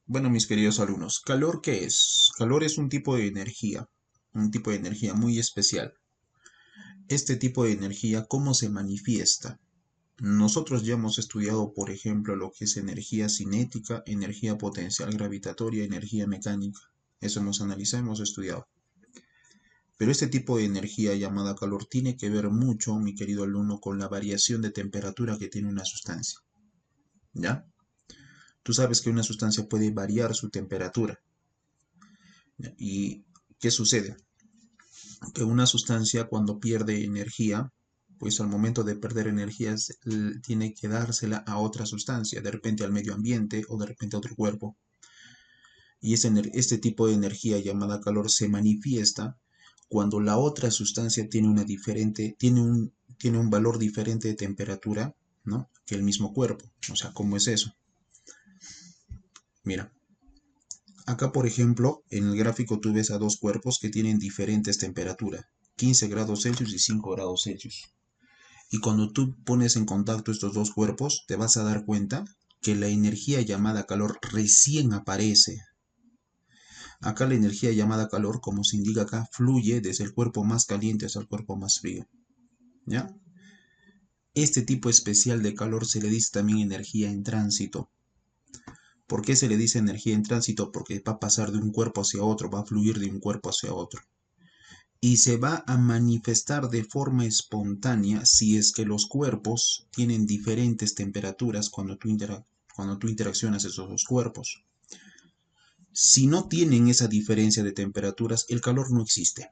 Bueno, mis queridos alumnos, ¿calor qué es? Calor es un tipo de energía muy especial. Este tipo de energía, ¿cómo se manifiesta? Nosotros ya hemos estudiado, por ejemplo, lo que es energía cinética, energía potencial gravitatoria, energía mecánica. Eso hemos analizado, hemos estudiado. Pero este tipo de energía llamada calor tiene que ver mucho, mi querido alumno, con la variación de temperatura que tiene una sustancia. ¿Ya? Tú sabes que una sustancia puede variar su temperatura. ¿Ya? ¿Y qué sucede? Que una sustancia cuando pierde energía, pues al momento de perder energía tiene que dársela a otra sustancia, de repente al medio ambiente o de repente a otro cuerpo. Y este tipo de energía llamada calor se manifiesta cuando la otra sustancia tiene un valor diferente de temperatura, ¿no? Que el mismo cuerpo. O sea, ¿cómo es eso? Mira, acá por ejemplo, en el gráfico tú ves a dos cuerpos que tienen diferentes temperaturas, 15 grados Celsius y 5 grados Celsius. Y cuando tú pones en contacto estos dos cuerpos, te vas a dar cuenta que la energía llamada calor recién aparece. Acá la energía llamada calor, como se indica acá, fluye desde el cuerpo más caliente hasta el cuerpo más frío. ¿Ya? Este tipo especial de calor se le dice también energía en tránsito. ¿Por qué se le dice energía en tránsito? Porque va a pasar de un cuerpo hacia otro, va a fluir de un cuerpo hacia otro. Y se va a manifestar de forma espontánea si es que los cuerpos tienen diferentes temperaturas cuando tú interaccionas esos dos cuerpos. Si no tienen esa diferencia de temperaturas, el calor no existe.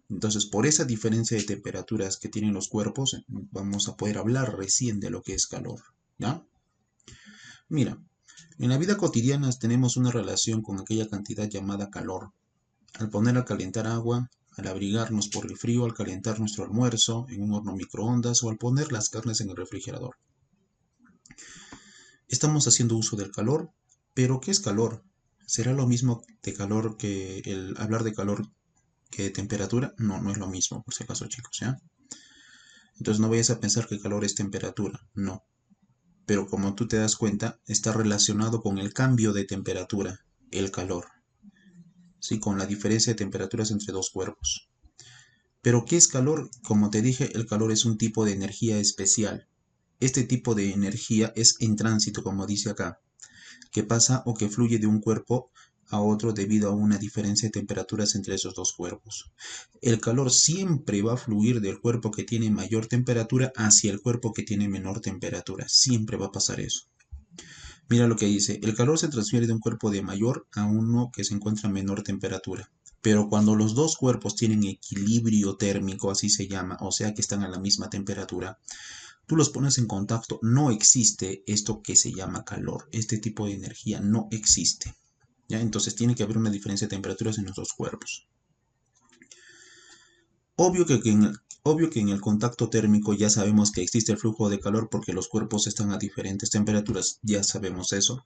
Entonces, por esa diferencia de temperaturas que tienen los cuerpos, vamos a poder hablar recién de lo que es calor. ¿Ya? Mira, en la vida cotidiana tenemos una relación con aquella cantidad llamada calor. Al poner a calentar agua, al abrigarnos por el frío, al calentar nuestro almuerzo en un horno microondas o al poner las carnes en el refrigerador. Estamos haciendo uso del calor, pero ¿qué es calor? ¿Será lo mismo de calor que el hablar de calor que de temperatura? No, no es lo mismo, por si acaso, chicos, ¿ya? Entonces no vayas a pensar que calor es temperatura, no. Pero como tú te das cuenta, está relacionado con el cambio de temperatura, el calor, ¿sí? Con la diferencia de temperaturas entre dos cuerpos. Pero ¿qué es calor? Como te dije, el calor es un tipo de energía especial. Este tipo de energía es en tránsito, como dice acá, que pasa o que fluye de un cuerpo a otro debido a una diferencia de temperaturas entre esos dos cuerpos. El calor siempre va a fluir del cuerpo que tiene mayor temperatura hacia el cuerpo que tiene menor temperatura. Siempre va a pasar eso. Mira lo que dice, el calor se transfiere de un cuerpo de mayor a uno que se encuentra a menor temperatura. Pero cuando los dos cuerpos tienen equilibrio térmico, así se llama, o sea que están a la misma temperatura, tú los pones en contacto, no existe esto que se llama calor. Este tipo de energía no existe. ¿Ya? Entonces tiene que haber una diferencia de temperaturas en los dos cuerpos. Obvio que en el contacto térmico ya sabemos que existe el flujo de calor porque los cuerpos están a diferentes temperaturas, ya sabemos eso.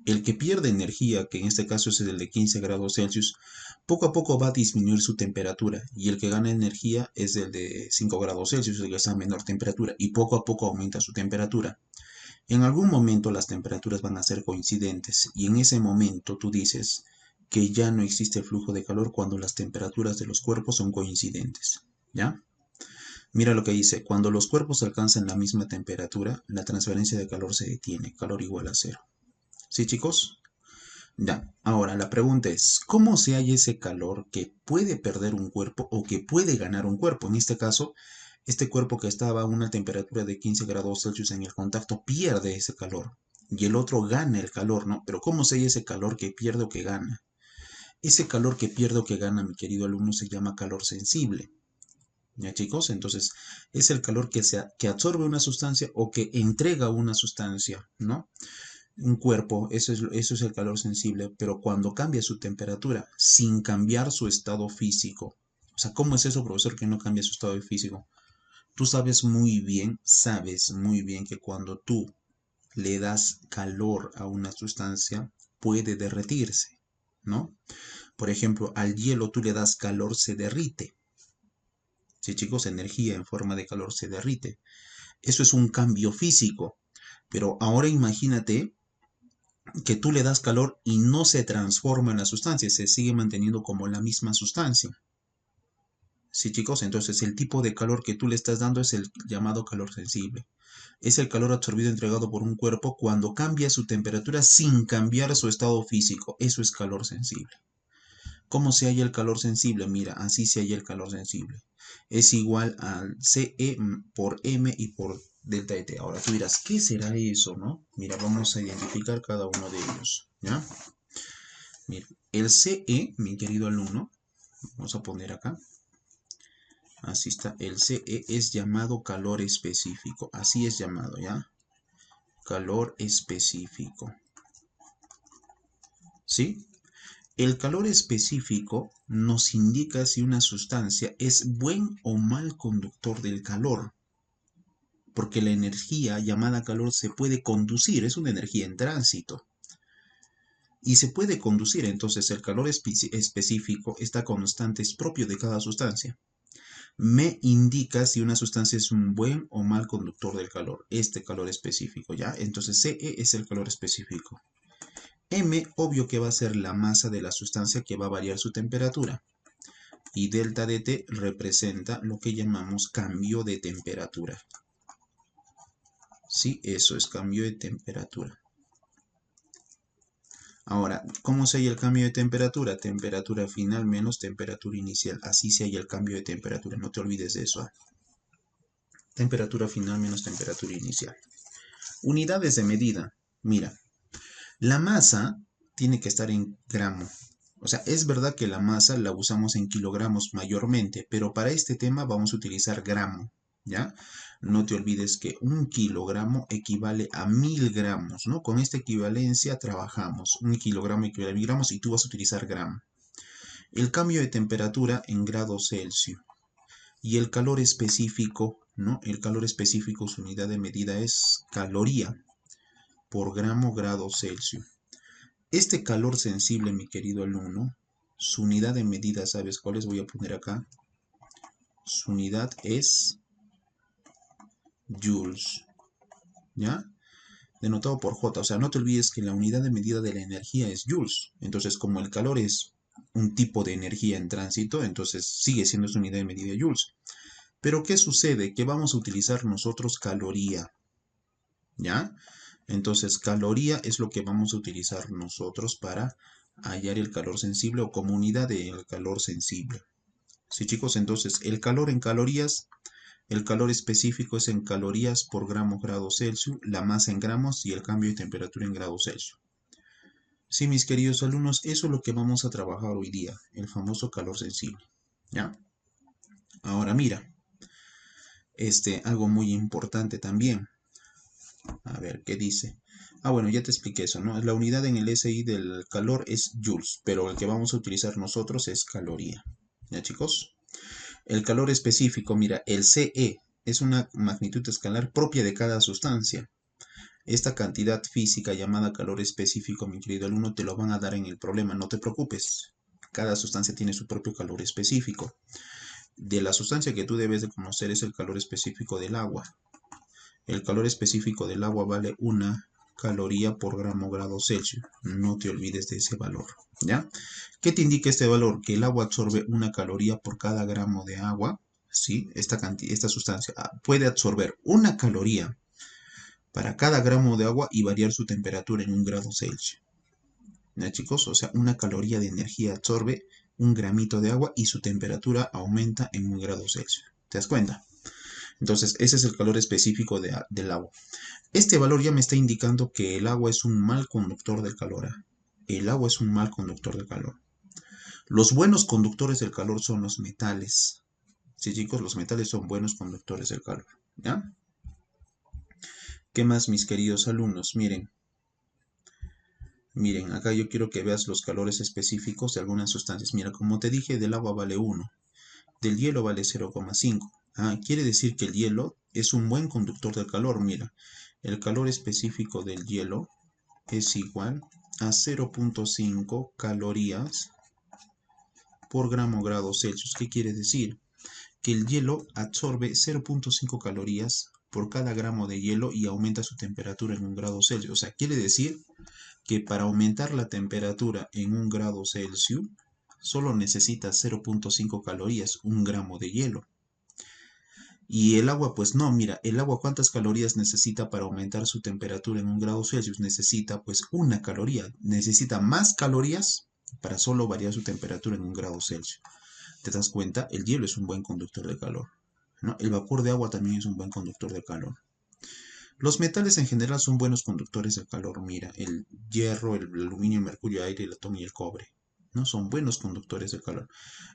El que pierde energía, que en este caso es el de 15 grados Celsius, poco a poco va a disminuir su temperatura y el que gana energía es el de 5 grados Celsius, el que está a menor temperatura y poco a poco aumenta su temperatura. En algún momento las temperaturas van a ser coincidentes y en ese momento tú dices que ya no existe flujo de calor cuando las temperaturas de los cuerpos son coincidentes. ¿Ya? Mira lo que dice, cuando los cuerpos alcanzan la misma temperatura, la transferencia de calor se detiene, calor igual a cero. ¿Sí, chicos? Ya, ahora la pregunta es, ¿cómo se halla ese calor que puede perder un cuerpo o que puede ganar un cuerpo? En este caso, este cuerpo que estaba a una temperatura de 15 grados Celsius en el contacto pierde ese calor y el otro gana el calor, ¿no? Pero ¿cómo se halla ese calor que pierde o que gana? Ese calor que pierde o que gana, mi querido alumno, se llama calor sensible. ¿Ya, chicos? Entonces, es el calor que absorbe una sustancia o que entrega una sustancia, ¿no? Un cuerpo, eso es el calor sensible, pero cuando cambia su temperatura sin cambiar su estado físico. O sea, ¿cómo es eso, profesor, que no cambia su estado físico? Tú sabes muy bien que cuando tú le das calor a una sustancia, puede derretirse, ¿no? Por ejemplo, al hielo tú le das calor, se derrite. Sí, chicos, energía en forma de calor se derrite. Eso es un cambio físico. Pero ahora imagínate que tú le das calor y no se transforma en la sustancia, se sigue manteniendo como la misma sustancia. Sí, chicos, entonces el tipo de calor que tú le estás dando es el llamado calor sensible. Es el calor absorbido entregado por un cuerpo cuando cambia su temperatura sin cambiar su estado físico. Eso es calor sensible. ¿Cómo se halla el calor sensible? Mira, así se halla el calor sensible. Es igual al CE por M y por delta de T. Ahora tú dirás, ¿qué será eso, no? Mira, vamos a identificar cada uno de ellos, ¿ya? Mira, el CE, mi querido alumno, vamos a poner acá. Así está, el CE es llamado calor específico. Así es llamado, ¿ya? Calor específico. ¿Sí? El calor específico nos indica si una sustancia es buen o mal conductor del calor, porque la energía llamada calor se puede conducir, es una energía en tránsito, y se puede conducir, entonces el calor específico, esta constante es propio de cada sustancia. Me indica si una sustancia es un buen o mal conductor del calor, este calor específico, ¿ya? Entonces CE es el calor específico. M, obvio que va a ser la masa de la sustancia que va a variar su temperatura. Y delta de T representa lo que llamamos cambio de temperatura. Sí, eso es cambio de temperatura. Ahora, ¿cómo se halla el cambio de temperatura? Temperatura final menos temperatura inicial. Así se halla el cambio de temperatura. No te olvides de eso. Temperatura final menos temperatura inicial. Unidades de medida. Mira, la masa tiene que estar en gramo. O sea, es verdad que la masa la usamos en kilogramos mayormente, pero para este tema vamos a utilizar gramo, ¿ya? No te olvides que un kilogramo equivale a 1000 gramos, ¿no? Con esta equivalencia trabajamos. Un kilogramo equivale a 1000 gramos y tú vas a utilizar gramo. El cambio de temperatura en grados Celsius. Y el calor específico, ¿no? El calor específico, su unidad de medida es caloría por gramo grado Celsius. Este calor sensible, mi querido alumno, su unidad de medida, ¿sabes cuáles? Voy a poner acá. Su unidad es joules, ¿ya? Denotado por J. O sea, no te olvides que la unidad de medida de la energía es joules. Entonces, como el calor es un tipo de energía en tránsito, entonces sigue siendo su unidad de medida joules. Pero, ¿qué sucede? Que vamos a utilizar nosotros caloría, ¿ya? Entonces, caloría es lo que vamos a utilizar nosotros para hallar el calor sensible o como unidad del calor sensible. Sí, chicos, entonces el calor en calorías, el calor específico es en calorías por gramo grado Celsius, la masa en gramos y el cambio de temperatura en grados Celsius. Sí, mis queridos alumnos, eso es lo que vamos a trabajar hoy día, el famoso calor sensible. ¿Ya? Ahora mira, algo muy importante también. A ver, ¿qué dice? Ah, bueno, ya te expliqué eso, ¿no? La unidad en el SI del calor es joules, pero el que vamos a utilizar nosotros es caloría. ¿Ya, chicos? El calor específico, mira, el CE es una magnitud escalar propia de cada sustancia. Esta cantidad física llamada calor específico, mi querido alumno, te lo van a dar en el problema, no te preocupes. Cada sustancia tiene su propio calor específico. De la sustancia que tú debes de conocer es el calor específico del agua. El calor específico del agua vale 1 caloría por gramo grado Celsius. No te olvides de ese valor, ¿ya? ¿Qué te indica este valor? Que el agua absorbe 1 caloría por cada gramo de agua, ¿sí? Esta sustancia puede absorber 1 caloría para cada gramo de agua y variar su temperatura en 1 grado Celsius. ¿Ya, chicos? O sea, 1 caloría de energía absorbe 1 gramito de agua y su temperatura aumenta en 1 grado Celsius. ¿Te das cuenta? Entonces, ese es el calor específico del agua. Este valor ya me está indicando que el agua es un mal conductor del calor. El agua es un mal conductor del calor. Los buenos conductores del calor son los metales. Sí, chicos, los metales son buenos conductores del calor. ¿Ya? ¿Qué más, mis queridos alumnos? Miren, acá yo quiero que veas los calores específicos de algunas sustancias. Mira, como te dije, del agua vale 1, del hielo vale 0,5. Quiere decir que el hielo es un buen conductor del calor. Mira, el calor específico del hielo es igual a 0,5 calorías por gramo grado Celsius. ¿Qué quiere decir? Que el hielo absorbe 0,5 calorías por cada gramo de hielo y aumenta su temperatura en 1 grado Celsius. O sea, quiere decir que para aumentar la temperatura en 1 grado Celsius, solo necesita 0.5 calorías, 1 gramo de hielo. Y el agua, pues no, mira, el agua ¿cuántas calorías necesita para aumentar su temperatura en 1 grado Celsius? Necesita pues 1 caloría, necesita más calorías para solo variar su temperatura en 1 grado Celsius. ¿Te das cuenta? El hielo es un buen conductor de calor, ¿no? El vapor de agua también es un buen conductor de calor. Los metales en general son buenos conductores de calor, mira, el hierro, el aluminio, el mercurio, el aire, el latón y el cobre, ¿no? Son buenos conductores de calor.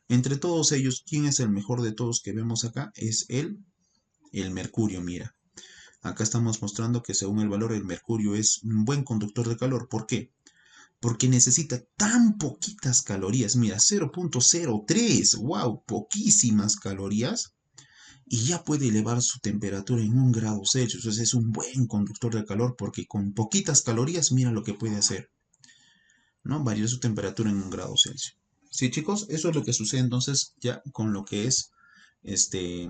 Entre todos ellos, ¿quién es el mejor de todos que vemos acá? Es el mercurio, mira. Acá estamos mostrando que según el valor el mercurio es un buen conductor de calor. ¿Por qué? Porque necesita tan poquitas calorías. Mira, 0.03. ¡Wow! Poquísimas calorías. Y ya puede elevar su temperatura en 1 grado Celsius. Entonces es un buen conductor de calor porque con poquitas calorías mira lo que puede hacer, ¿no? Variar su temperatura en 1 grado Celsius. Sí, chicos, eso es lo que sucede entonces ya con lo que es este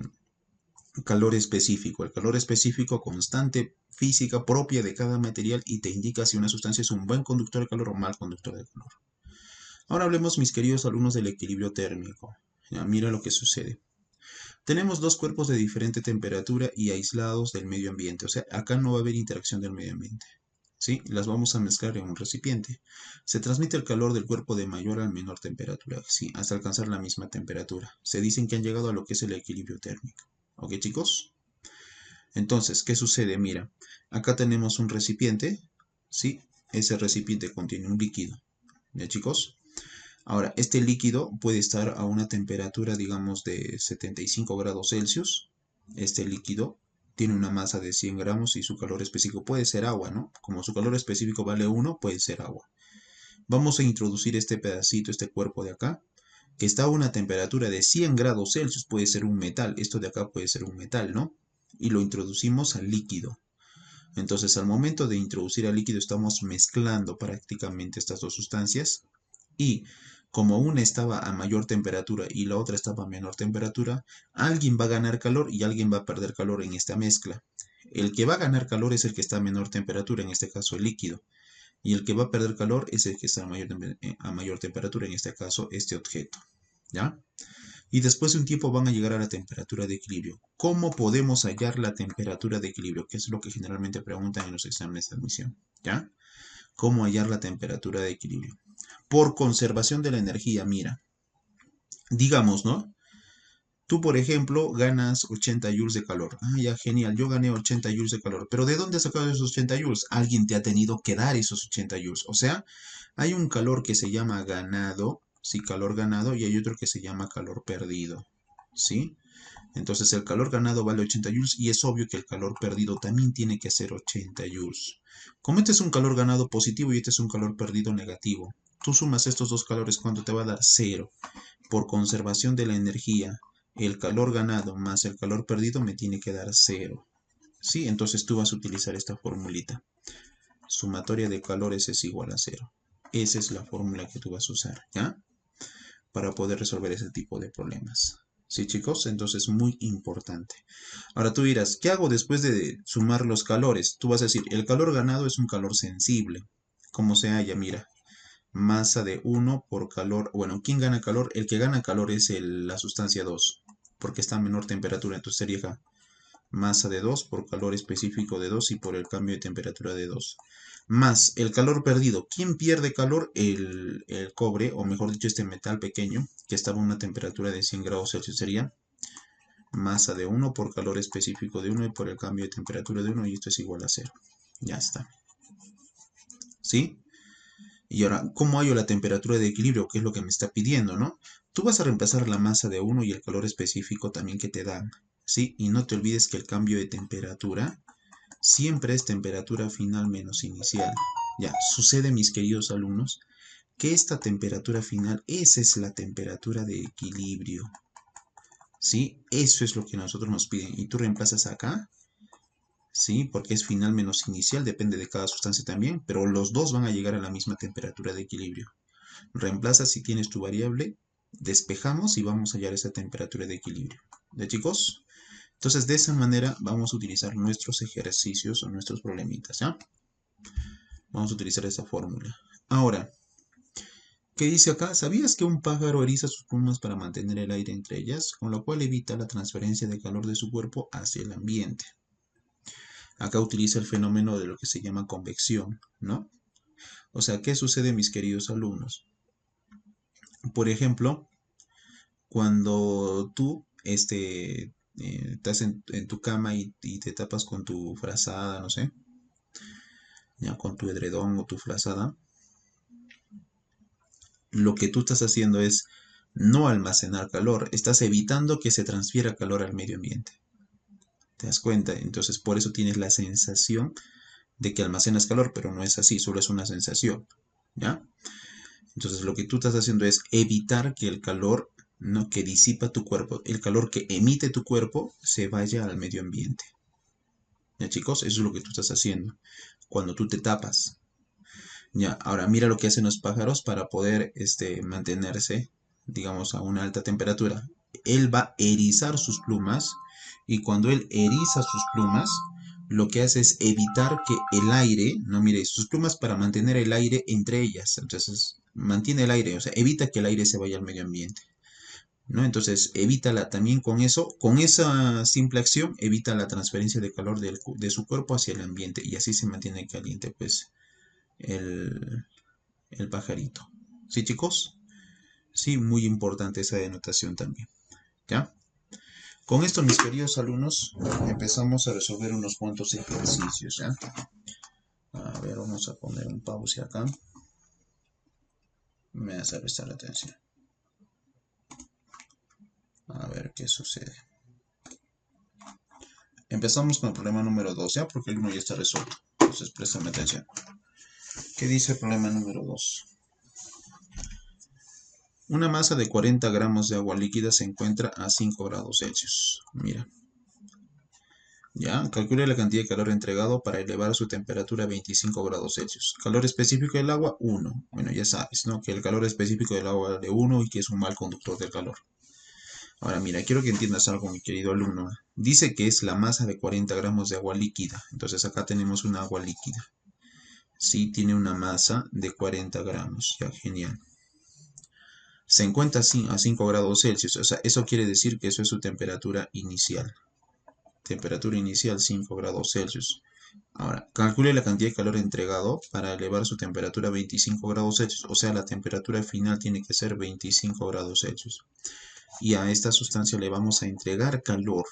calor específico. El calor específico constante física propia de cada material y te indica si una sustancia es un buen conductor de calor o mal conductor de calor. Ahora hablemos, mis queridos alumnos, del equilibrio térmico. Ya, mira lo que sucede. Tenemos dos cuerpos de diferente temperatura y aislados del medio ambiente. O sea, acá no va a haber interacción del medio ambiente. ¿Sí? Las vamos a mezclar en un recipiente. Se transmite el calor del cuerpo de mayor a menor temperatura, ¿sí? Hasta alcanzar la misma temperatura. Se dicen que han llegado a lo que es el equilibrio térmico. ¿Ok, chicos? Entonces, ¿qué sucede? Mira, acá tenemos un recipiente, ¿sí? Ese recipiente contiene un líquido, ¿ya, chicos? Ahora, este líquido puede estar a una temperatura, digamos, de 75 grados Celsius. Este líquido tiene una masa de 100 gramos y su calor específico puede ser agua, ¿no? Como su calor específico vale 1, puede ser agua. Vamos a introducir este pedacito, este cuerpo de acá, que está a una temperatura de 100 grados Celsius, puede ser un metal. Esto de acá puede ser un metal, ¿no? Y lo introducimos al líquido. Entonces, al momento de introducir al líquido, estamos mezclando prácticamente estas dos sustancias y como una estaba a mayor temperatura y la otra estaba a menor temperatura, alguien va a ganar calor y alguien va a perder calor en esta mezcla. El que va a ganar calor es el que está a menor temperatura, en este caso el líquido, y el que va a perder calor es el que está a mayor temperatura, en este caso este objeto. ¿Ya? Y después de un tiempo van a llegar a la temperatura de equilibrio. ¿Cómo podemos hallar la temperatura de equilibrio? Que es lo que generalmente preguntan en los exámenes de admisión. ¿Ya? ¿Cómo hallar la temperatura de equilibrio? Por conservación de la energía, mira. Digamos, ¿no? Tú, por ejemplo, ganas 80 joules de calor. Ah, ya, genial, yo gané 80 joules de calor. Pero ¿de dónde has sacado esos 80 joules? Alguien te ha tenido que dar esos 80 joules. O sea, hay un calor que se llama ganado, sí, calor ganado, y hay otro que se llama calor perdido, ¿sí? Entonces el calor ganado vale 80 joules y es obvio que el calor perdido también tiene que ser 80 joules. Como este es un calor ganado positivo y este es un calor perdido negativo, tú sumas estos dos calores, ¿cuánto te va a dar? Cero. Por conservación de la energía, el calor ganado más el calor perdido me tiene que dar cero. ¿Sí? Entonces tú vas a utilizar esta formulita. Sumatoria de calores es igual a cero. Esa es la fórmula que tú vas a usar, ¿ya? Para poder resolver ese tipo de problemas. ¿Sí, chicos? Entonces, muy importante. Ahora tú dirás, ¿qué hago después de sumar los calores? Tú vas a decir, el calor ganado es un calor sensible. Como se halla, mira, masa de 1 por calor. Bueno, ¿quién gana calor? El que gana calor es la sustancia 2, porque está a menor temperatura. Entonces sería masa de 2 por calor específico de 2 y por el cambio de temperatura de 2. Más el calor perdido. ¿Quién pierde calor? El cobre, o mejor dicho, este metal pequeño, que estaba a una temperatura de 100 grados Celsius. Sería masa de 1 por calor específico de 1 y por el cambio de temperatura de 1, y esto es igual a 0. Ya está. ¿Sí? Y ahora, ¿cómo hallo la temperatura de equilibrio? ¿Qué es lo que me está pidiendo, no? Tú vas a reemplazar la masa de 1 y el calor específico también que te dan, ¿sí? Y no te olvides que el cambio de temperatura siempre es temperatura final menos inicial. Ya, sucede, mis queridos alumnos, que esta temperatura final, esa es la temperatura de equilibrio, ¿sí? Eso es lo que nosotros nos piden. Y tú reemplazas acá, ¿sí? Porque es final menos inicial, depende de cada sustancia también, pero los dos van a llegar a la misma temperatura de equilibrio. Reemplazas si tienes tu variable, despejamos y vamos a hallar esa temperatura de equilibrio. ¿De, chicos? Entonces, de esa manera vamos a utilizar nuestros ejercicios o nuestros problemitas, ¿ya? Vamos a utilizar esa fórmula. Ahora, ¿qué dice acá? ¿Sabías que un pájaro eriza sus plumas para mantener el aire entre ellas, con lo cual evita la transferencia de calor de su cuerpo hacia el ambiente? Acá utiliza el fenómeno de lo que se llama convección, ¿no? O sea, ¿qué sucede, mis queridos alumnos? Por ejemplo, cuando tú estás en tu cama y te tapas con tu frazada, no sé, ya con tu edredón o tu frazada, lo que tú estás haciendo es no almacenar calor, estás evitando que se transfiera calor al medio ambiente. ¿Te das cuenta? Entonces, por eso tienes la sensación de que almacenas calor, pero no es así, solo es una sensación, ¿ya? Entonces, lo que tú estás haciendo es evitar que el calor, ¿no?, que disipa tu cuerpo, el calor que emite tu cuerpo, se vaya al medio ambiente. ¿Ya, chicos? Eso es lo que tú estás haciendo cuando tú te tapas. Ya, ahora mira lo que hacen los pájaros para poder mantenerse, digamos, a una alta temperatura. Él va a erizar sus plumas y cuando él eriza sus plumas, lo que hace es evitar que el aire, no mire, sus plumas para mantener el aire entre ellas. Entonces, mantiene el aire, o sea, evita que el aire se vaya al medio ambiente, ¿no? Entonces, evítala también con eso, con esa simple acción, evita la transferencia de calor de su cuerpo hacia el ambiente y así se mantiene caliente, pues, el, el pajarito. ¿Sí, chicos? Sí, muy importante esa denotación también. ¿Ya? Con esto, mis queridos alumnos, empezamos a resolver unos cuantos ejercicios, ¿ya? A ver, vamos a poner un pause acá. Me hace prestar atención. A ver qué sucede. Empezamos con el problema número 2, ¿ya? Porque el 1 ya está resuelto. Entonces, préstame atención. ¿Qué dice el problema número 2? Una masa de 40 gramos de agua líquida se encuentra a 5 grados Celsius. Mira. Ya, calcule la cantidad de calor entregado para elevar su temperatura a 25 grados Celsius. Calor específico del agua, 1. Bueno, ya sabes, ¿no? Que el calor específico del agua es de 1 y que es un mal conductor del calor. Ahora, mira, quiero que entiendas algo, mi querido alumno. Dice que es la masa de 40 gramos de agua líquida. Entonces acá tenemos una agua líquida. Sí, tiene una masa de 40 gramos. Ya, genial. Se encuentra a 5 grados Celsius. O sea, eso quiere decir que eso es su temperatura inicial. Temperatura inicial 5 grados Celsius. Ahora, calcule la cantidad de calor entregado para elevar su temperatura a 25 grados Celsius. O sea, la temperatura final tiene que ser 25 grados Celsius. Y a esta sustancia le vamos a entregar calor.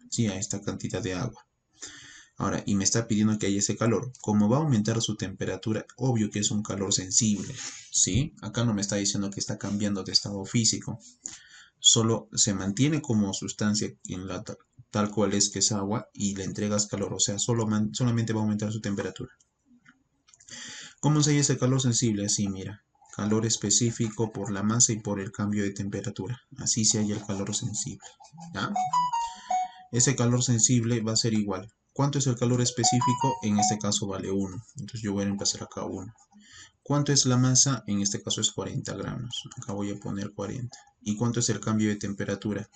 Sí, a esta cantidad de agua. Ahora, y me está pidiendo que haya ese calor. Como va a aumentar su temperatura, obvio que es un calor sensible. ¿Sí? Acá no me está diciendo que está cambiando de estado físico. Solo se mantiene como sustancia en tal cual es que es agua y le entregas calor. O sea, solamente va a aumentar su temperatura. ¿Cómo se halla ese calor sensible? Así, mira. Calor específico por la masa y por el cambio de temperatura. Así se halla el calor sensible. ¿Ya? Ese calor sensible va a ser igual. ¿Cuánto es el calor específico? En este caso vale 1. Entonces yo voy a empezar acá 1. ¿Cuánto es la masa? En este caso es 40 gramos. Acá voy a poner 40. ¿Y cuánto es el cambio de temperatura?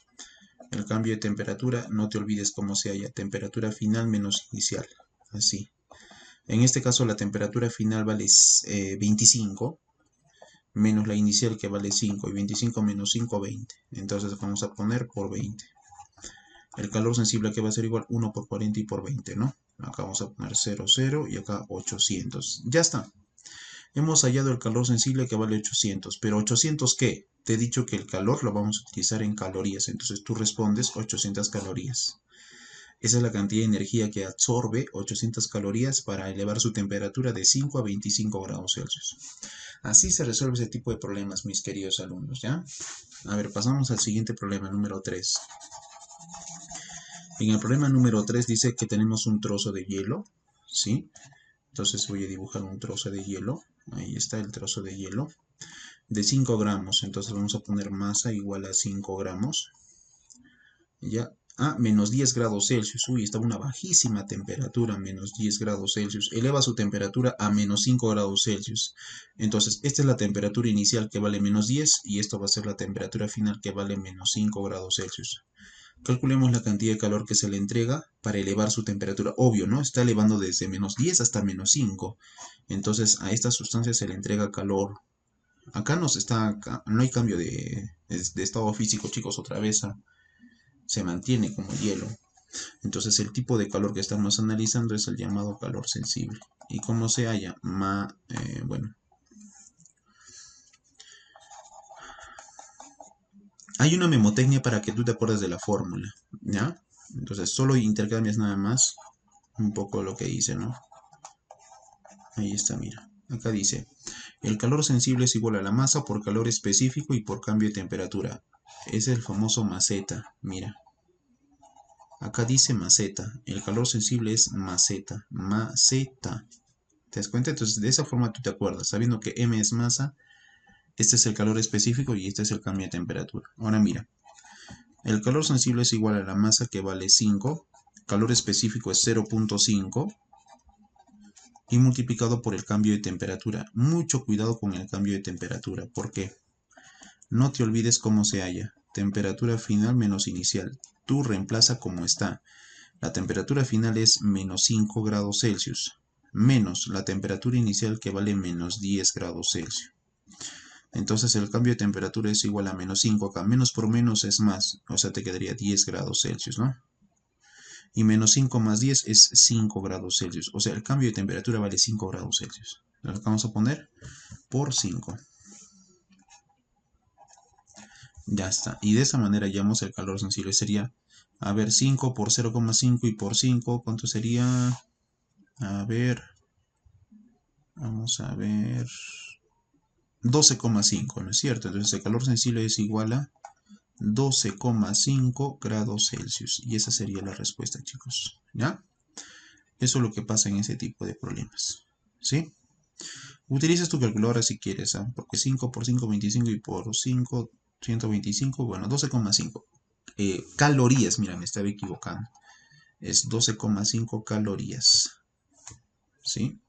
El cambio de temperatura, no te olvides cómo se halla. Temperatura final menos inicial. Así. En este caso la temperatura final vale 25 menos la inicial que vale 5. Y 25 menos 5, 20. Entonces vamos a poner por 20. El calor sensible aquí va a ser igual 1 por 40 y por 20, ¿no? Acá vamos a poner 0, 0 y acá 800. Ya está. Hemos hallado el calor sensible que vale 800. ¿Pero 800 qué? Te he dicho que el calor lo vamos a utilizar en calorías. Entonces tú respondes 800 calorías. Esa es la cantidad de energía que absorbe 800 calorías para elevar su temperatura de 5 a 25 grados Celsius. Así se resuelve ese tipo de problemas, mis queridos alumnos, ¿ya? A ver, pasamos al siguiente problema, número 3. En el problema número 3 dice que tenemos un trozo de hielo, ¿sí? Entonces voy a dibujar un trozo de hielo. Ahí está el trozo de hielo. De 5 gramos. Entonces vamos a poner masa igual a 5 gramos. Ya. A menos 10 grados Celsius. Uy, está a una bajísima temperatura, menos 10 grados Celsius. Eleva su temperatura a menos 5 grados Celsius. Entonces, esta es la temperatura inicial que vale menos 10 y esto va a ser la temperatura final que vale menos 5 grados Celsius. Calculemos la cantidad de calor que se le entrega para elevar su temperatura. Obvio, ¿no? Está elevando desde -10 hasta -5. Entonces a esta sustancia se le entrega calor. Acá no hay cambio de estado físico, chicos, otra vez se mantiene como hielo. Entonces el tipo de calor que estamos analizando es el llamado calor sensible. ¿Y cómo se halla? Bueno, hay una memotecnia para que tú te acuerdes de la fórmula, ¿ya? Entonces solo intercambias nada más un poco lo que dice, ¿no? Ahí está, mira. Acá dice, el calor sensible es igual a la masa por calor específico y por cambio de temperatura. Es el famoso maceta, mira. Acá dice maceta. El calor sensible es maceta. Maceta. ¿Te das cuenta? Entonces, de esa forma tú te acuerdas, sabiendo que M es masa, este es el calor específico y este es el cambio de temperatura. Ahora mira, el calor sensible es igual a la masa que vale 5, calor específico es 0.5 y multiplicado por el cambio de temperatura. Mucho cuidado con el cambio de temperatura, ¿por qué? No te olvides cómo se halla. Temperatura final menos inicial. Tú reemplaza como está. La temperatura final es -5 grados Celsius, menos la temperatura inicial que vale -10 grados Celsius. Entonces el cambio de temperatura es igual a -5 acá. Menos por menos es más, o sea, te quedaría 10 grados Celsius, ¿no? Y -5 más 10 es 5 grados Celsius. O sea, el cambio de temperatura vale 5 grados Celsius. Lo vamos a poner por 5. Ya está. Y de esa manera hallamos el calor sensible. Sería, a ver, 5 por 0,5 y por 5, ¿cuánto sería? A ver, vamos a ver, 12,5, ¿no es cierto? Entonces el calor sensible es igual a 12,5 grados Celsius. Y esa sería la respuesta, chicos. ¿Ya? Eso es lo que pasa en ese tipo de problemas. ¿Sí? Utilizas tu calculadora si quieres, ¿ah? Porque 5 por 5, 25 y por 5, 125, bueno, 12,5. Calorías, mira, me estaba equivocando. Es 12,5 calorías. ¿Sí?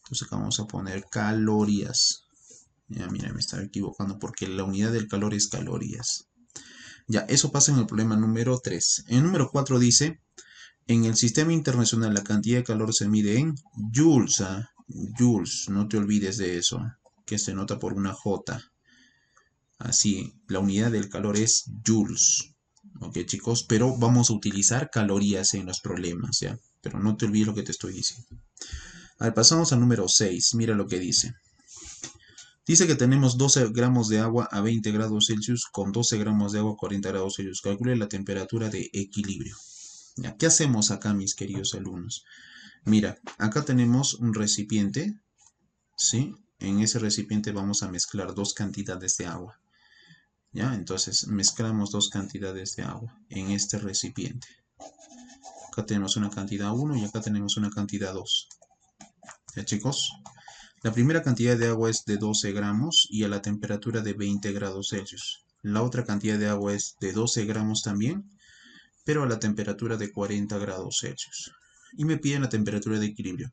Entonces acá vamos a poner calorías. Ya, mira, me estaba equivocando porque la unidad del calor es calorías. Ya, eso pasa en el problema número 3. En el número 4 dice, en el sistema internacional la cantidad de calor se mide en joules. Joules, no te olvides de eso, que se nota por una J. Así, la unidad del calor es joules. Ok, chicos, pero vamos a utilizar calorías en los problemas, ¿ya? Pero no te olvides lo que te estoy diciendo. A ver, pasamos al número 6. Mira lo que dice. Dice que tenemos 12 gramos de agua a 20 grados Celsius con 12 gramos de agua a 40 grados Celsius. Calcule la temperatura de equilibrio. ¿Ya? ¿Qué hacemos acá, mis queridos alumnos? Mira, acá tenemos un recipiente, ¿sí? En ese recipiente vamos a mezclar dos cantidades de agua. ¿Ya? Entonces mezclamos dos cantidades de agua en este recipiente. Acá tenemos una cantidad 1 y acá tenemos una cantidad 2. ¿Ya, chicos? La primera cantidad de agua es de 12 gramos y a la temperatura de 20 grados Celsius. La otra cantidad de agua es de 12 gramos también, pero a la temperatura de 40 grados Celsius. Y me piden la temperatura de equilibrio.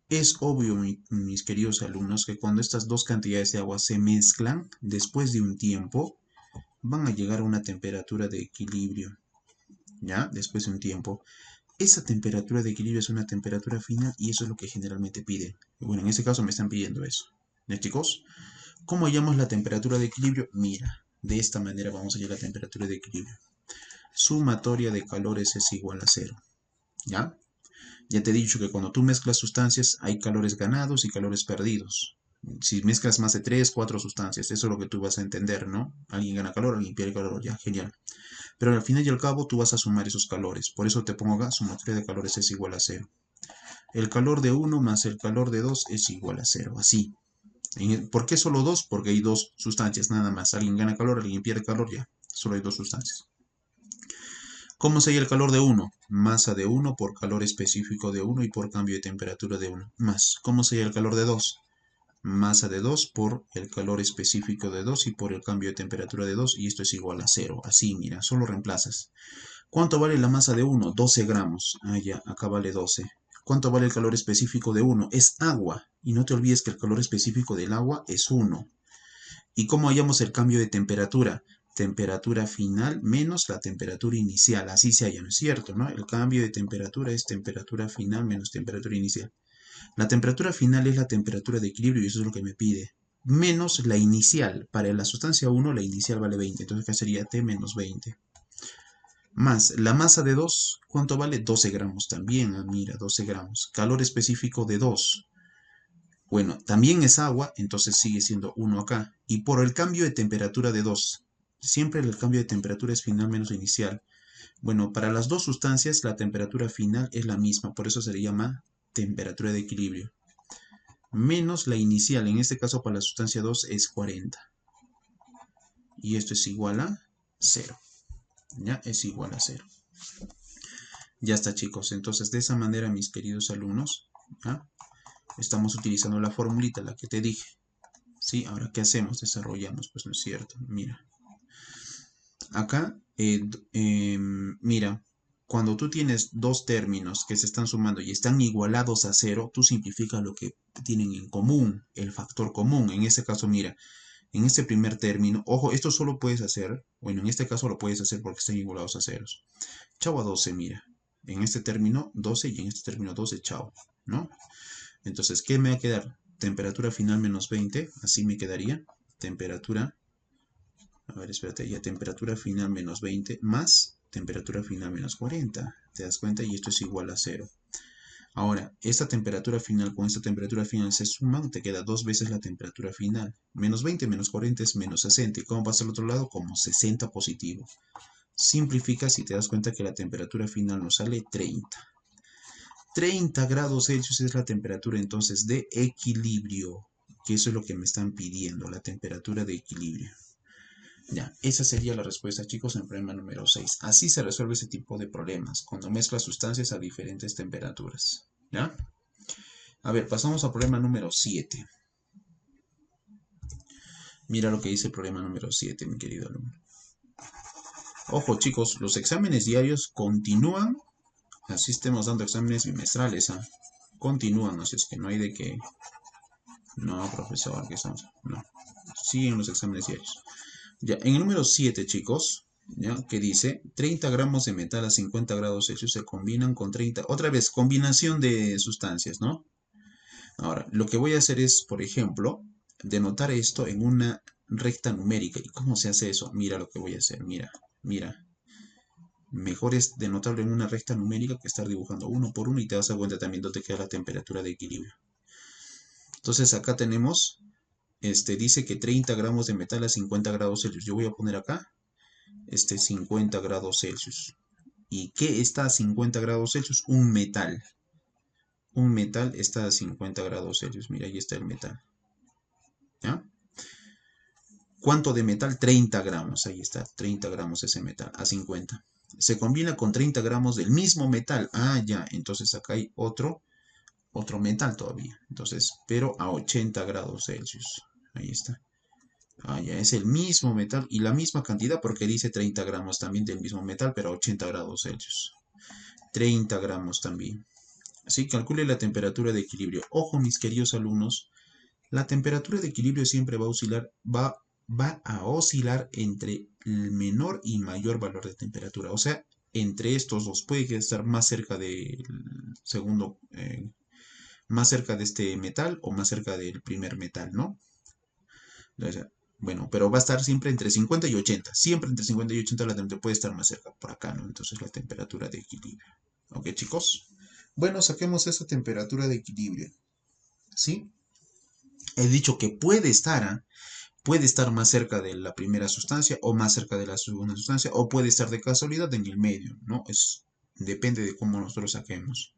Es obvio, mis queridos alumnos, que cuando estas dos cantidades de agua se mezclan, después de un tiempo, van a llegar a una temperatura de equilibrio. ¿Ya? Después de un tiempo. Esa temperatura de equilibrio es una temperatura final y eso es lo que generalmente piden. Bueno, en este caso me están pidiendo eso. ¿Ya, chicos? ¿Cómo hallamos la temperatura de equilibrio? Mira, de esta manera vamos a hallar la temperatura de equilibrio. Sumatoria de calores es igual a 0. ¿Ya? Ya te he dicho que cuando tú mezclas sustancias hay calores ganados y calores perdidos. Si mezclas más de 3, 4 sustancias, eso es lo que tú vas a entender, ¿no? Alguien gana calor, alguien pierde calor, ya, genial. Pero al final y al cabo tú vas a sumar esos calores. Por eso te pongo acá, sumatoria de calores es igual a 0. El calor de 1 más el calor de 2 es igual a 0, así. ¿Por qué solo 2? Porque hay dos sustancias nada más. Alguien gana calor, alguien pierde calor, ya. Solo hay dos sustancias. ¿Cómo se halla el calor de 1? Masa de 1 por calor específico de 1 y por cambio de temperatura de 1. Más. ¿Cómo se halla el calor de 2? Masa de 2 por el calor específico de 2 y por el cambio de temperatura de 2. Y esto es igual a 0. Así, mira, solo reemplazas. ¿Cuánto vale la masa de 1? 12 gramos. Ah, ya, acá vale 12. ¿Cuánto vale el calor específico de 1? Es agua. Y no te olvides que el calor específico del agua es 1. ¿Y cómo hallamos el cambio de temperatura? temperatura final menos la temperatura inicial, así se halla, ¿no es cierto? ¿No? El cambio de temperatura es temperatura final menos temperatura inicial. La temperatura final es la temperatura de equilibrio y eso es lo que me pide. Menos la inicial. Para la sustancia 1 la inicial vale 20, entonces acá sería T menos 20. Más la masa de 2, ¿cuánto vale? 12 gramos también, mira, 12 gramos. Calor específico de 2. Bueno, también es agua, entonces sigue siendo 1 acá. Y por el cambio de temperatura de 2, siempre el cambio de temperatura es final menos inicial. Bueno, para las dos sustancias la temperatura final es la misma, por eso se le llama temperatura de equilibrio. Menos la inicial, en este caso para la sustancia 2 es 40. Y esto es igual a 0. Ya es igual a 0. Ya está, chicos. Entonces, de esa manera, mis queridos alumnos, ¿ya? Estamos utilizando la formulita, la que te dije. ¿Sí? Ahora, ¿qué hacemos? Desarrollamos, pues no es cierto. Mira. Acá, mira, cuando tú tienes dos términos que se están sumando y están igualados a 0, tú simplificas lo que tienen en común, el factor común. En este caso, mira, en este primer término, ojo, esto solo puedes hacer, bueno, en este caso lo puedes hacer porque están igualados a ceros. Chau a 12, mira. En este término 12 y en este término 12, chau, ¿no? Entonces, ¿qué me va a quedar? Temperatura final menos 20, así me quedaría. Temperatura, a ver, espérate, ya temperatura final menos 20 más temperatura final menos 40. ¿Te das cuenta? Y esto es igual a 0. Ahora, esta temperatura final con esta temperatura final se suman, te queda dos veces la temperatura final. Menos 20 menos 40 es menos 60. ¿Y cómo pasa al otro lado? Como 60 positivo. Simplificas y te das cuenta que la temperatura final nos sale 30. 30 grados Celsius es la temperatura entonces de equilibrio, que eso es lo que me están pidiendo, la temperatura de equilibrio. Ya, esa sería la respuesta, chicos, en el problema número 6. Así se resuelve ese tipo de problemas, cuando mezclas sustancias a diferentes temperaturas. ¿Ya? A ver, pasamos al problema número 7. Mira lo que dice el problema número 7, mi querido alumno. Ojo, chicos, los exámenes diarios continúan. Así estemos dando exámenes bimestrales, ¿ah? Continúan, así es que no hay de que... No, profesor, que estamos... No, siguen los exámenes diarios. Ya, en el número 7, chicos, ¿ya? Que dice 30 gramos de metal a 50 grados Celsius se combinan con 30... Otra vez, combinación de sustancias, ¿no? Ahora, lo que voy a hacer es, por ejemplo, denotar esto en una recta numérica. ¿Y cómo se hace eso? Mira lo que voy a hacer, mira, mira. Mejor es denotarlo en una recta numérica que estar dibujando uno por uno y te das cuenta también dónde queda la temperatura de equilibrio. Entonces acá tenemos, dice que 30 gramos de metal a 50 grados Celsius. Yo voy a poner acá, 50 grados Celsius. ¿Y qué está a 50 grados Celsius? Un metal. Un metal está a 50 grados Celsius. Mira, ahí está el metal. ¿Ya? ¿Cuánto de metal? 30 gramos. Ahí está, 30 gramos ese metal a 50. Se combina con 30 gramos del mismo metal. Ah, ya. Entonces acá hay otro metal todavía. Entonces, pero a 80 grados Celsius. Ahí está. Ah, ya es el mismo metal y la misma cantidad porque dice 30 gramos también del mismo metal, pero a 80 grados Celsius. 30 gramos también. Así calcule la temperatura de equilibrio. Ojo, mis queridos alumnos, la temperatura de equilibrio siempre va a oscilar, va a oscilar entre el menor y mayor valor de temperatura. O sea, entre estos dos puede estar más cerca del segundo, más cerca de este metal o más cerca del primer metal, ¿no? Entonces, bueno, pero va a estar siempre entre 50 y 80. Siempre entre 50 y 80 la temperatura puede estar más cerca por acá, ¿no? Entonces la temperatura de equilibrio. ¿Ok, chicos? Bueno, saquemos esa temperatura de equilibrio. ¿Sí? He dicho que puede estar más cerca de la primera sustancia o más cerca de la segunda sustancia o puede estar de casualidad en el medio, ¿no? Depende de cómo nosotros saquemos.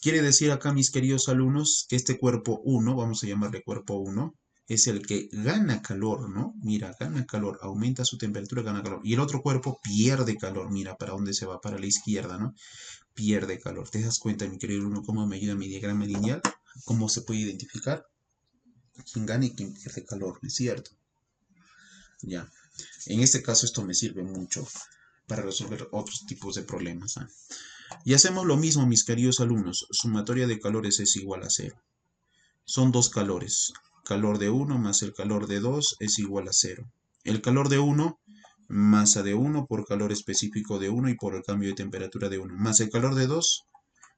Quiere decir acá, mis queridos alumnos, que este cuerpo 1, vamos a llamarle cuerpo 1, es el que gana calor, ¿no? Mira, gana calor, aumenta su temperatura, gana calor. Y el otro cuerpo pierde calor, mira, ¿para dónde se va? Para la izquierda, ¿no? Pierde calor. ¿Te das cuenta, mi querido alumno, cómo me ayuda mi diagrama lineal? ¿Cómo se puede identificar quién gana y quién pierde calor? ¿No es cierto? Ya. En este caso esto me sirve mucho para resolver otros tipos de problemas, ¿ah? Y hacemos lo mismo, mis queridos alumnos. Sumatoria de calores es igual a 0. Son dos calores. Calor de 1 más el calor de 2 es igual a 0. El calor de 1 masa de 1 por calor específico de 1 y por el cambio de temperatura de 1, más el calor de 2,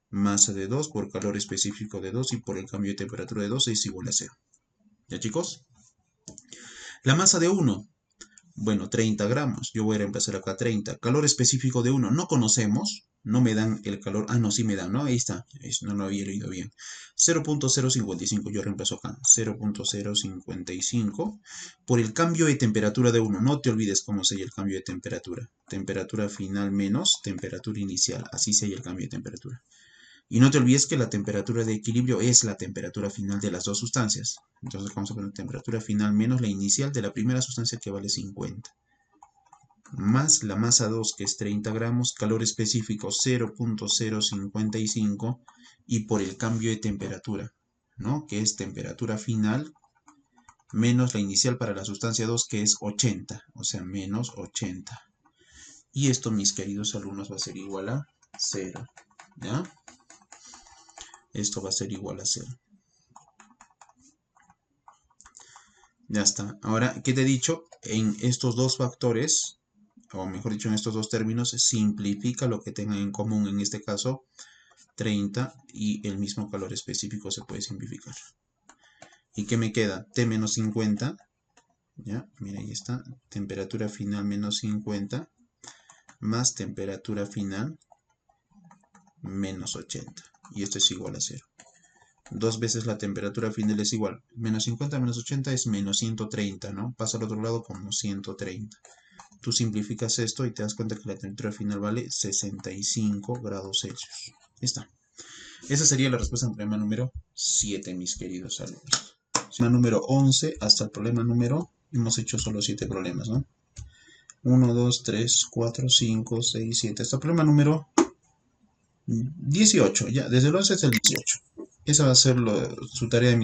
masa de 2 por calor específico de 2 y por el cambio de temperatura de 2 es igual a 0. ¿Ya, chicos? La masa de 1, bueno, 30 gramos. Yo voy a reemplazar acá 30. Calor específico de 1, no conocemos. No me dan el calor. Ah, no, sí me dan, ¿no? Ahí está. No lo había leído bien. 0.055. Yo reemplazo acá. 0.055 por el cambio de temperatura de 1. No te olvides cómo se halla el cambio de temperatura. Temperatura final menos temperatura inicial. Así se halla el cambio de temperatura. Y no te olvides que la temperatura de equilibrio es la temperatura final de las dos sustancias. Entonces vamos a poner temperatura final menos la inicial de la primera sustancia que vale 50. Más la masa 2 que es 30 gramos, calor específico 0.055 y por el cambio de temperatura, ¿no? Que es temperatura final menos la inicial para la sustancia 2 que es 80, o sea, menos 80. Y esto, mis queridos alumnos, va a ser igual a 0, ¿ya? Esto va a ser igual a 0. Ya está. Ahora, ¿qué te he dicho? En estos dos factores, o mejor dicho, en estos dos términos, simplifica lo que tengan en común. En este caso, 30 y el mismo calor específico se puede simplificar. ¿Y qué me queda? T menos 50. Ya, mira, ahí está. Temperatura final menos 50 más temperatura final menos 80. Y esto es igual a 0. Dos veces la temperatura final es igual. Menos 50 menos 80 es menos 130, ¿no? Pasa al otro lado como 130. Tú simplificas esto y te das cuenta que la temperatura final vale 65 grados Celsius. Ahí está. Esa sería la respuesta al problema número 7, mis queridos alumnos. Problema número 11 hasta el problema número... Hemos hecho solo 7 problemas, ¿no? 1, 2, 3, 4, 5, 6, 7. Hasta el problema número 18. Ya, desde el 11 hasta el 18. Esa va a ser su tarea de